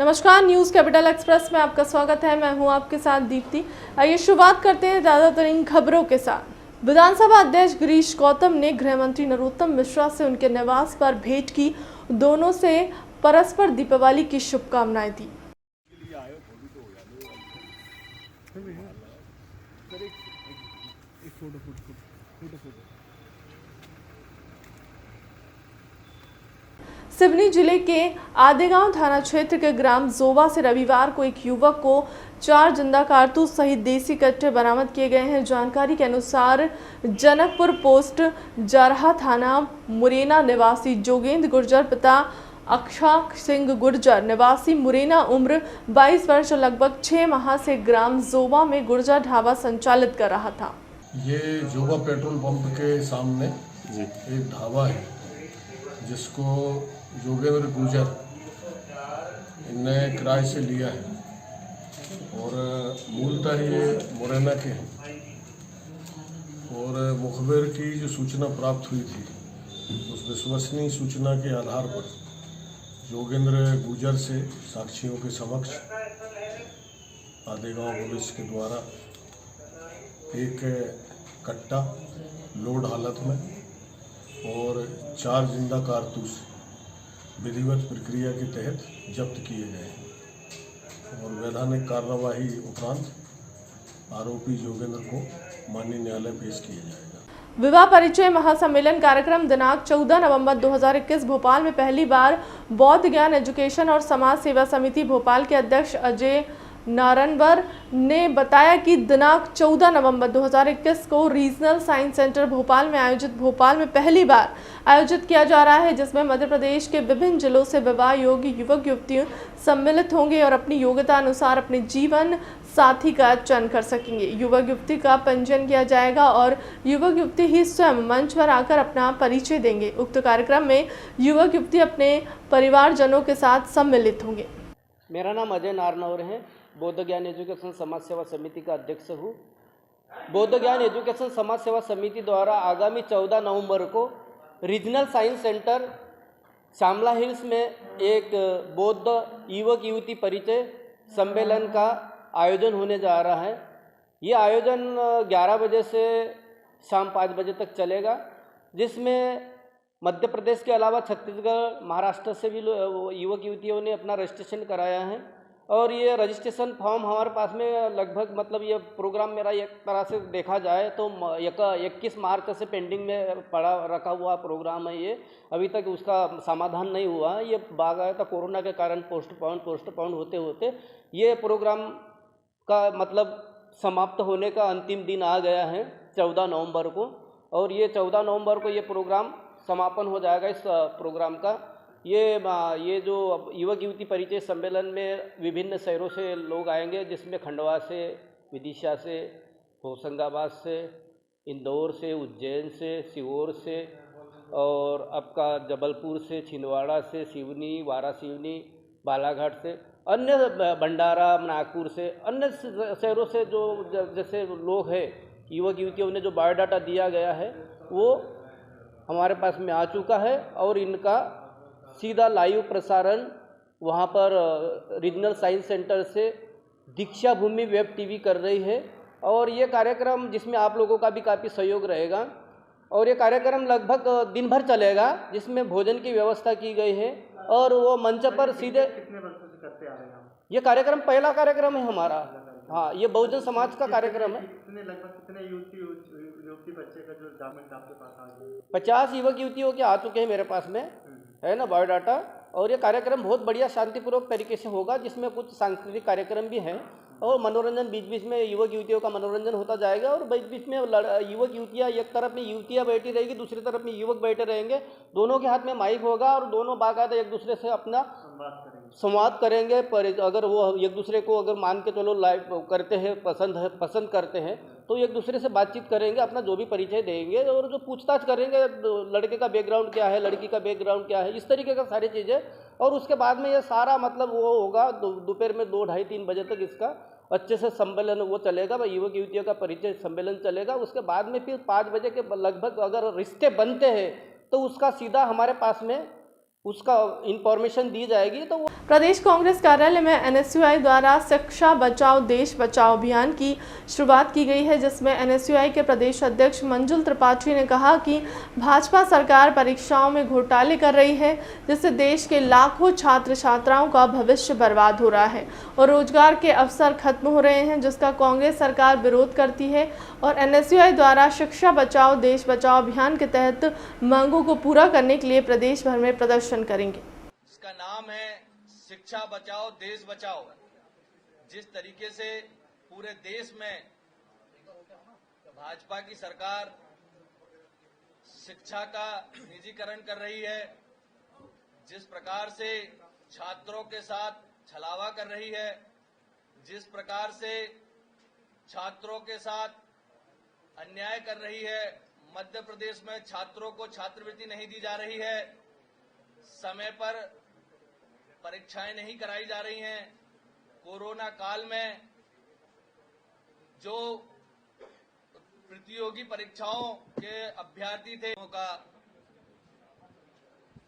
नमस्कार, news capital express में आपका स्वागत है। मैं हूं आपके साथ दीप्ति। आइए शुरुआत करते हैं ज़्यादातरीन खबरों के साथ। विधानसभा अध्यक्ष गिरीश गौतम ने गृह मंत्री नरोत्तम मिश्रा से उनके निवास पर भेंट की। दोनों से परस्पर दीपावली की शुभकामनाएं दी। सिवनी जिले के आदेगांव थाना क्षेत्र के ग्राम जोवा से रविवार को एक युवक को 4 जिंदा कारतूस सहित देसी कट्टे बरामद किए गए हैं। जानकारी के अनुसार जनकपुर पोस्ट जारहा थाना मुरैना निवासी जोगेंद्र गुर्जर पिता अक्षाक सिंह गुर्जर निवासी मुरैना उम्र 22 वर्ष और लगभग 6 माह से ग्राम जोवा में गुर्जर ढाबा संचालित कर रहा था। ये जोवा पेट्रोल पंप के सामने एक ढाबा है जिसको जोगेंद्र गुर्जर इनने किराए से लिया है और मूलतः ये मुरैना के हैं। और मुखबिर की जो सूचना प्राप्त हुई थी उस विश्वसनीय सूचना के आधार पर जोगेंद्र गुर्जर से साक्षियों के समक्ष आदेगांव पुलिस के द्वारा एक कट्टा लोड हालत में और 4 जिंदा कारतूस विधिवत प्रक्रिया के तहत जब्त किए गए हैं और वैधानिक कार्यवाही उपरांत आरोपी जोगेंद्र को माननीय न्यायालय पेश किया जाएगा। विवाह परिचय महासम्मेलन कार्यक्रम दिनांक 14 नवंबर 2021 भोपाल में पहली बार बौद्ध ज्ञान एजुकेशन और समाज सेवा समिति भोपाल के अध्यक्ष अजय नारनवर ने बताया कि दिनांक 14 नवंबर 2021 को रीजनल साइंस सेंटर भोपाल में पहली बार आयोजित किया जा रहा है, जिसमें मध्य प्रदेश के विभिन्न जिलों से विवाह योग्य युवक युवतियों सम्मिलित होंगे और अपनी योग्यता अनुसार अपने जीवन साथी का चयन कर सकेंगे। युवक युवती का पंजीयन किया जाएगा और युवक युवती ही स्वयं मंच पर आकर अपना परिचय देंगे। उक्त कार्यक्रम में युवक युवती अपने परिवारजनों के साथ सम्मिलित होंगे। मेरा नाम अजय नारनवर है। बौद्ध ज्ञान एजुकेशन समाज सेवा समिति का अध्यक्ष हूँ। बौद्ध ज्ञान एजुकेशन समाज सेवा समिति द्वारा आगामी 14 नवंबर को regional science centre Shyamla hills में एक बौद्ध युवक युवती परिचय सम्मेलन का आयोजन होने जा रहा है। ये आयोजन 11 बजे से शाम 5 बजे तक चलेगा, जिसमें मध्य प्रदेश के अलावा छत्तीसगढ़, महाराष्ट्र से भी युवक युवतियों ने अपना रजिस्ट्रेशन कराया है। और ये रजिस्ट्रेशन फॉर्म हमारे पास में लगभग मतलब ये प्रोग्राम मेरा एक तरह से देखा जाए तो 21 मार्च से पेंडिंग में पड़ा रखा हुआ प्रोग्राम है। ये अभी तक उसका समाधान नहीं हुआ। ये बाकायदा कोरोना के कारण पोस्टपोन होते होते ये प्रोग्राम का मतलब समाप्त होने का अंतिम दिन आ गया है 14 नवंबर को। और ये 14 नवंबर को ये प्रोग्राम समापन हो जाएगा। इस प्रोग्राम का ये जो युवक युवती परिचय सम्मेलन में विभिन्न शहरों से लोग आएंगे, जिसमें खंडवा से, विदिशा से, होशंगाबाद से, इंदौर से, उज्जैन से, सीहोर से और आपका जबलपुर से, छिंदवाड़ा से, सिवनी, वारासिवनी, बालाघाट से, अन्य भंडारा, नागपुर से, अन्य शहरों से जो जैसे लोग हैं, युवक युवतियों ने जो बायोडाटा दिया गया है वो हमारे पास में आ चुका है और इनका सीधा लाइव प्रसारण वहाँ पर रीजनल साइंस सेंटर से दीक्षा भूमि वेब टीवी कर रही है। और ये कार्यक्रम जिसमें आप लोगों का भी काफ़ी सहयोग रहेगा और ये कार्यक्रम लगभग दिन भर चलेगा, जिसमें भोजन की व्यवस्था की गई है। और वो मंच पर सीधे कितने वर्षों से करते आ रहे हैं आप? ये कार्यक्रम पहला कार्यक्रम है हमारा। हाँ, ये बहुजन समाज का कार्यक्रम है। कितने युवती बच्चे का जो डॉक्यूमेंट आपके पास आ गए? 50 युवक युवतियों के आ चुके हैं मेरे पास में, है ना, बायोडाटा। और ये कार्यक्रम बहुत बढ़िया शांतिपूर्वक तरीके से होगा, जिसमें कुछ सांस्कृतिक कार्यक्रम भी हैं और मनोरंजन बीच बीच में युवक युवतियों का मनोरंजन होता जाएगा। और बीच बीच में युवक युवतियाँ, एक तरफ में युवतियाँ बैठी रहेगी, दूसरी तरफ में युवक बैठे रहेंगे। दोनों के हाथ में माइक होगा और दोनों बाकायदा एक दूसरे से अपना संवाद करेंगे। पर अगर वो एक दूसरे को अगर मान के चलो लाइव करते हैं, पसंद करते हैं, तो एक दूसरे से बातचीत करेंगे, अपना जो भी परिचय देंगे और जो पूछताछ करेंगे, लड़के का बैकग्राउंड क्या है, लड़की का बैकग्राउंड क्या है, इस तरीके का सारी चीज़ें। और उसके बाद में ये सारा मतलब वो होगा दोपहर में 2, ढाई, 3 बजे तक इसका अच्छे से सम्मेलन वो चलेगा। युवक युवतियों का परिचय सम्मेलन चलेगा। उसके बाद में फिर 5 बजे के लगभग अगर रिश्ते बनते हैं तो उसका सीधा हमारे पास में उसका इंफॉर्मेशन दी जाएगी तो वो प्रदेश कांग्रेस कार्यालय में एनएसयूआई द्वारा शिक्षा बचाओ देश बचाओ अभियान की शुरुआत की गई है, जिसमें एनएसयूआई के प्रदेश अध्यक्ष मंजुल त्रिपाठी ने कहा कि भाजपा सरकार परीक्षाओं में घोटाले कर रही है, जिससे देश के लाखों छात्र छात्राओं का भविष्य बर्बाद हो रहा है और रोजगार के अवसर खत्म हो रहे हैं, जिसका कांग्रेस सरकार विरोध करती है और एनएसयूआई द्वारा शिक्षा बचाओ देश बचाओ अभियान के तहत मांगों को पूरा करने के लिए प्रदेश भर में प्रदर्शन करेंगे। इसका नाम है शिक्षा बचाओ देश बचाओ। जिस तरीके से पूरे देश में भाजपा की सरकार शिक्षा का निजीकरण कर रही है, जिस प्रकार से छात्रों के साथ छलावा कर रही है, जिस प्रकार से छात्रों के साथ अन्याय कर रही है, मध्य प्रदेश में छात्रों को छात्रवृत्ति नहीं दी जा रही है, समय पर परीक्षाएं नहीं कराई जा रही हैं। कोरोना काल में जो प्रतियोगी परीक्षाओं के अभ्यर्थी थे उनका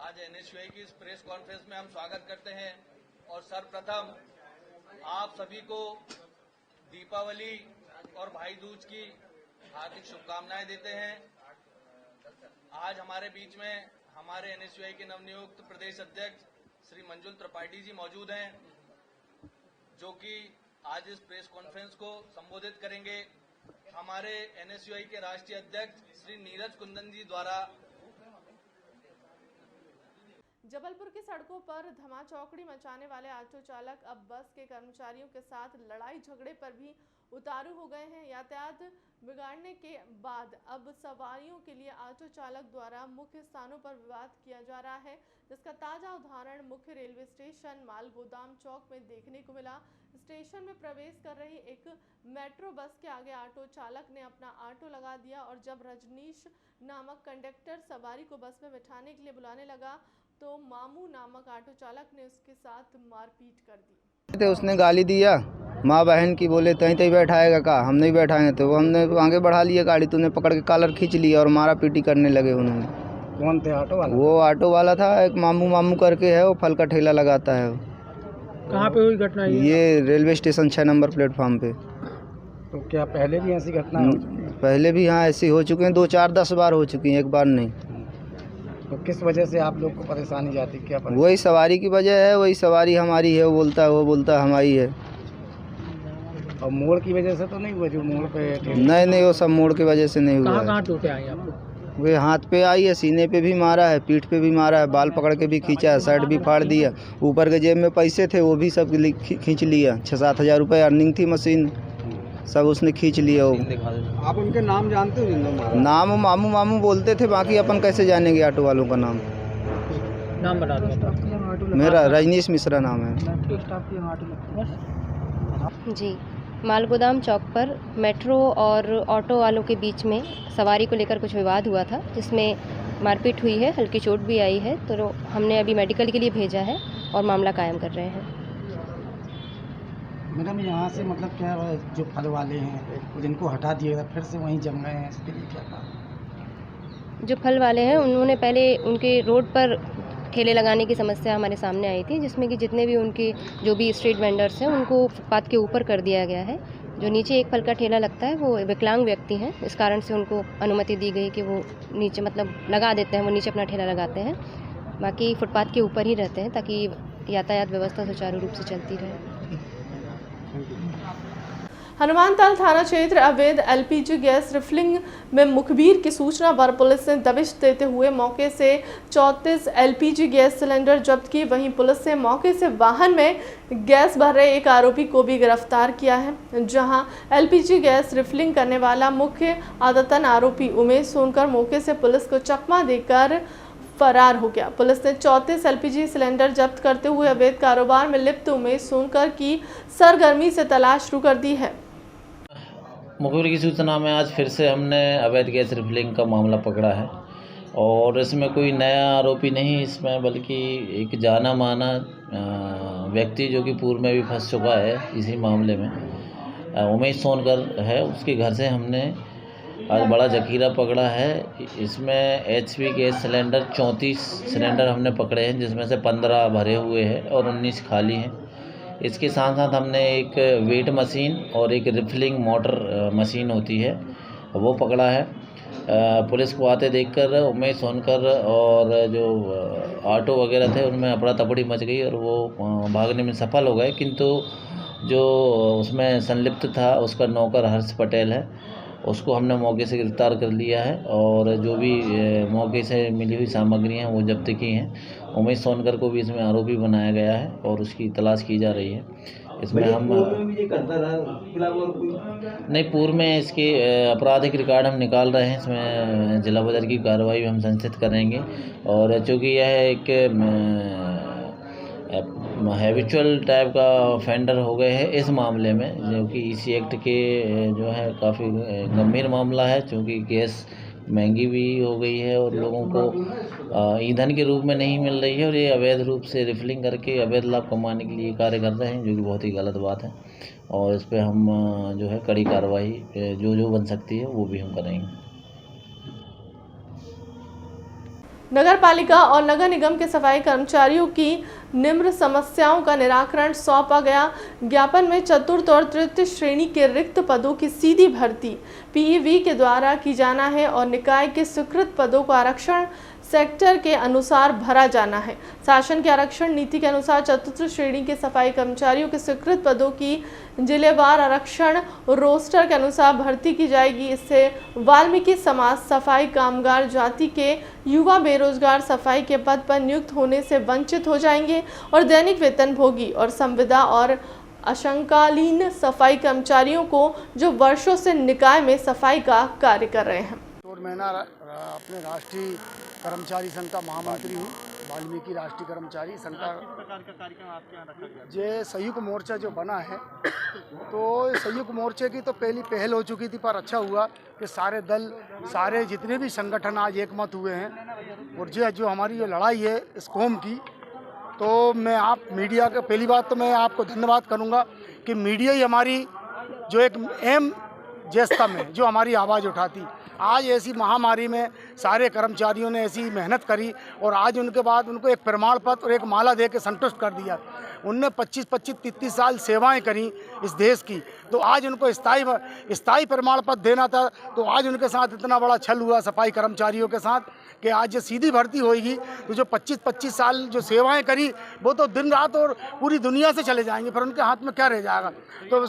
आज एनएसयूआई की इस प्रेस कॉन्फ्रेंस में हम स्वागत करते हैं और सर्वप्रथम आप सभी को दीपावली और भाई दूज की हार्दिक शुभकामनाएं देते हैं। आज हमारे बीच में हमारे एनएसयूआई के नवनियुक्त प्रदेश अध्यक्ष श्री मंजुल त्रिपाठी जी मौजूद हैं, जो कि आज इस प्रेस कॉन्फ्रेंस को संबोधित करेंगे। हमारे एनएसयूआई के राष्ट्रीय अध्यक्ष श्री नीरज कुंदन जी द्वारा जबलपुर की सड़कों पर धमाचौकड़ी मचाने वाले ऑटो चालक अब बस के कर्मचारियों के साथ लड़ाई झगड़े पर भी उतारू हो गए हैं। यातायात बिगाड़ने के बाद अब सवारियों के लिए ऑटो चालक द्वारा मुख्य स्थानों पर विवाद किया जा रहा है, जिसका ताजा उदाहरण मुख्य रेलवे स्टेशन माल गोदाम चौक में देखने को मिला। स्टेशन में प्रवेश कर रही एक मेट्रो बस के आगे ऑटो चालक ने अपना ऑटो लगा दिया और जब रजनीश नामक कंडक्टर सवारी को बस में बिठाने के लिए बुलाने लगा तो मामू नामक ऑटो चालक ने उसके साथ मारपीट कर दी। उसने गाली दिया, माँ बहन की, बोले तहीं तहीं बैठाएगा का, हम नहीं बैठाएंगे। तो हमने आगे बढ़ा लिया गाड़ी, तूने पकड़ के कॉलर खींच लिया और मारा पीटी करने लगे उन्होंने। कौन थे ऑटो वाला? वो ऑटो वाला था, एक मामू मामू करके है, वो फल का ठेला लगाता है। कहाँ पे हुई घटना ये रेलवे स्टेशन 6 नंबर प्लेटफॉर्म पे। तो क्या पहले भी ऐसी घटना पहले भी यहाँ ऐसी हो चुके हैं, 2 4 10 बार हो चुकी हैं, एक बार नहीं। तो किस वजह से आप लोग को परेशानी जाती, क्या परेशानी? वही सवारी की वजह है, वही सवारी हमारी है, वो बोलता है हमारी है। और मोड़ की वजह से तो नहीं हुआ जो मोड़ पे? नहीं, वो सब मोड़ की वजह से नहीं हुआ। कहाँ टूटे आए आपको? वे हाथ पे आई है, सीने पे भी मारा है, पीठ पे भी मारा है, बाल पकड़ के भी खींचा है, शर्ट भी फाड़ दिया, ऊपर के जेब में पैसे थे वो भी सब खींच लिया। 6-7 हज़ार रुपये अर्निंग थी, मशीन सब उसने खींच लिया। वो आप उनके नाम जानते हो? नाम मामू बोलते थे, बाकी अपन कैसे जानेंगे ऑटो वालों का नाम? नाम बता दो। मेरा रजनीश मिश्रा नाम है। जी, मालगोदाम चौक पर मेट्रो और ऑटो वालों के बीच में सवारी को लेकर कुछ विवाद हुआ था, जिसमें मारपीट हुई है, हल्की चोट भी आई है। तो हमने अभी मेडिकल के लिए भेजा है और मामला कायम कर रहे हैं। मैडम, यहाँ से मतलब क्या जो फल वाले हैं जिनको हटा दिया फिर से वहीं जम गए हैं, इसके लिए क्या कहा? जो फल वाले हैं उन्होंने पहले उनके रोड पर ठेले लगाने की समस्या हमारे सामने आई थी, जिसमें कि जितने भी उनके जो भी स्ट्रीट वेंडर्स हैं उनको फुटपाथ के ऊपर कर दिया गया है। जो नीचे एक फल का ठेला लगता है वो विकलांग व्यक्ति हैं, इस कारण से उनको अनुमति दी गई कि वो नीचे मतलब लगा देते हैं, वो नीचे अपना ठेला लगाते हैं। बाकी फुटपाथ के ऊपर ही रहते हैं ताकि यातायात व्यवस्था सुचारू रूप से चलती रहे। हनुमानताल थाना क्षेत्र अवैध एलपीजी गैस रिफिलिंग में मुखबिर की सूचना पर पुलिस ने दबिश देते हुए मौके से 34 एलपीजी गैस सिलेंडर जब्त किए। वहीं पुलिस ने मौके से वाहन में गैस भर रहे एक आरोपी को भी गिरफ्तार किया है, जहां एलपीजी गैस रिफिलिंग करने वाला मुख्य आदतन आरोपी उमेश सोनकर मौके से पुलिस को चकमा देकर फरार हो गया। पुलिस ने 34 एलपीजी सिलेंडर जब्त करते हुए अवैध कारोबार में लिप्त उमेश सोनकर की सरगर्मी से तलाश शुरू कर दी है। मुखबिर की सूचना में आज फिर से हमने अवैध गैस रिफिलिंग का मामला पकड़ा है और इसमें कोई नया आरोपी नहीं इसमें, बल्कि एक जाना माना व्यक्ति जो कि पूर्व में भी फंस चुका है इसी मामले में, उमेश सोनकर है। उसके घर से हमने आज बड़ा जखीरा पकड़ा है। इसमें HP गैस सिलेंडर 34 सिलेंडर हमने पकड़े हैं, जिसमें से 15 भरे हुए हैं और 19 खाली हैं। इसके साथ साथ हमने एक वेट मशीन और एक रिफिलिंग मोटर मशीन होती है वो पकड़ा है। पुलिस को आते देखकर उमेश सोनकर और जो ऑटो वगैरह थे उनमें अफरा तफड़ी मच गई और वो भागने में सफल हो गए, किंतु जो उसमें संलिप्त था उसका नौकर हर्ष पटेल है, उसको हमने मौके से गिरफ्तार कर लिया है और जो भी मौके से मिली हुई सामग्री हैं वो जब्त की हैं। उमेश सोनकर को भी इसमें आरोपी बनाया गया है और उसकी तलाश की जा रही है। इसमें हम नहीं, पूर्व में इसके आपराधिक रिकॉर्ड हम निकाल रहे हैं। इसमें जिला बदर की कार्रवाई हम संचित करेंगे और चूँकि यह एक हैबिचुअल टाइप का ऑफेंडर हो गए हैं इस मामले में, जो कि इसी एक्ट के जो है काफ़ी गंभीर मामला है, क्योंकि गैस महंगी भी हो गई है और लोगों को ईंधन के रूप में नहीं मिल रही है और ये अवैध रूप से रिफिलिंग करके अवैध लाभ कमाने के लिए कार्य कर रहे हैं, जो कि बहुत ही गलत बात है। और इस पर हम जो है कड़ी कार्रवाई जो बन सकती है वो भी हम करेंगे। नगर पालिका और नगर निगम के सफाई कर्मचारियों की निम्न समस्याओं का निराकरण सौंपा गया। ज्ञापन में चतुर्थ और तृतीय श्रेणी के रिक्त पदों की सीधी भर्ती PEV के द्वारा की जाना है और निकाय के स्वीकृत पदों को आरक्षण सेक्टर के अनुसार भरा जाना है। शासन के आरक्षण नीति के अनुसार चतुर्थ श्रेणी के सफाई कर्मचारियों के स्वीकृत पदों की जिलेवार आरक्षण रोस्टर के अनुसार भर्ती की जाएगी। इससे वाल्मीकि समाज सफाई कामगार जाति के युवा बेरोजगार सफाई के पद पर नियुक्त होने से वंचित हो जाएंगे और दैनिक वेतन भोगी और संविदा और अंशकालीन सफाई कर्मचारियों को जो वर्षों से निकाय में सफाई का कार्य कर रहे हैं। मैं अपने राष्ट्रीय कर्मचारी संघ का महामंत्री हूँ, वाल्मीकि राष्ट्रीय कर्मचारी संघ का। किस प्रकार का कार्यक्रम आपके यहाँ रखा गया? ये संयुक्त मोर्चा जो बना है, तो संयुक्त मोर्चे की तो पहली पहल हो चुकी थी, पर अच्छा हुआ कि सारे दल, सारे जितने भी संगठन आज एकमत हुए हैं। और जो हमारी जो लड़ाई है इस कौम की, तो मैं आप मीडिया का पहली बात तो मैं आपको धन्यवाद करूँगा कि मीडिया ही हमारी जो एक एम जेस्तम है, जो हमारी आवाज़ उठाती। आज ऐसी महामारी में सारे कर्मचारियों ने ऐसी मेहनत करी और आज उनके बाद उनको एक प्रमाण पत्र और एक माला दे के संतुष्ट कर दिया। उनने 25-25, 33 साल सेवाएं करी इस देश की, तो आज उनको स्थायी प्रमाण पत्र देना था। तो आज उनके साथ इतना बड़ा छल हुआ सफाई कर्मचारियों के साथ कि आज जो सीधी भर्ती होगी तो जो 25-25 साल जो सेवाएं करी वो तो दिन रात और पूरी दुनिया से चले जाएंगे, पर उनके हाथ में क्या रह जाएगा। तो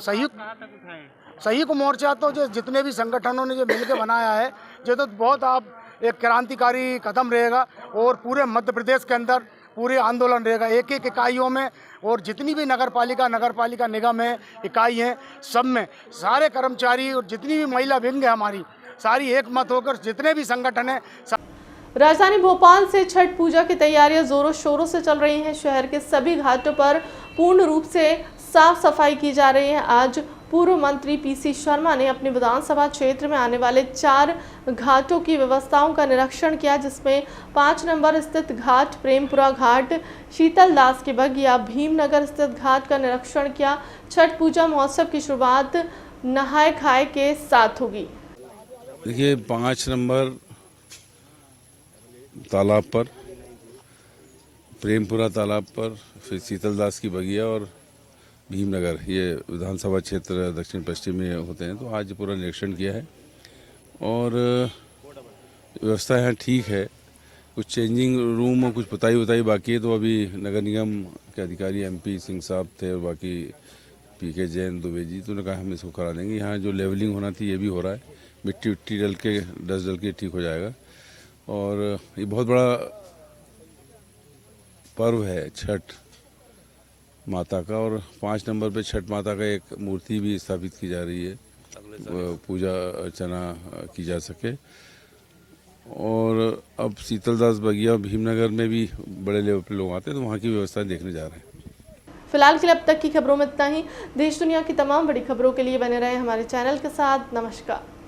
संयुक्त मोर्चा तो जो जितने भी संगठनों ने जो मिलकर बनाया है, जो तो बहुत आप एक क्रांतिकारी कदम रहेगा और पूरे मध्य प्रदेश के अंदर पूरे आंदोलन रहेगा एक एक इकाइयों में। और जितनी भी नगर पालिका निगम है, इकाई है, सब में सारे कर्मचारी और जितनी भी महिला विंग है हमारी, सारी एक मत होकर जितने भी संगठन है। राजधानी भोपाल से छठ पूजा की तैयारियां जोरों शोरों से चल रही हैं। शहर के सभी घाटों पर पूर्ण रूप से साफ सफाई की जा रही है। आज पूर्व मंत्री PC शर्मा ने अपने विधानसभा क्षेत्र में आने वाले 4 घाटों की व्यवस्थाओं का निरीक्षण किया, जिसमें 5 नंबर स्थित घाट, प्रेमपुरा घाट, शीतल दास की बगिया, भीमनगर स्थित घाट का निरीक्षण किया। छठ पूजा महोत्सव की शुरुआत नहाय खाए के साथ होगी। देखिए 5 नंबर तालाब पर, प्रेमपुरा तालाब पर, फिर शीतल दास की बगिया और भीमनगर, ये विधानसभा क्षेत्र दक्षिण पश्चिम में होते हैं। तो आज पूरा निरीक्षण किया है और व्यवस्था यहाँ ठीक है। कुछ चेंजिंग रूम और कुछ पुताई बाकी है, तो अभी नगर निगम के अधिकारी MP सिंह साहब थे और बाकी PK जैन, दुबे जी, तो उन्होंने कहा हम इसको करा देंगे। यहाँ जो लेवलिंग होना थी ये भी हो रहा है, मिट्टी डल के, डस्ट डल के ठीक हो जाएगा। और ये बहुत बड़ा पर्व है छठ माता का, और 5 नंबर पे छठ माता का एक मूर्ति भी स्थापित की जा रही है, पूजा अर्चना की जा सके। और अब शीतलदास बगिया भीमनगर में भी बड़े लेवल पे लोग आते हैं, तो वहाँ की व्यवस्था देखने जा रहे हैं। फिलहाल के लिए अब तक की खबरों में इतना ही। देश दुनिया की तमाम बड़ी खबरों के लिए बने रहे हमारे चैनल के साथ। नमस्कार।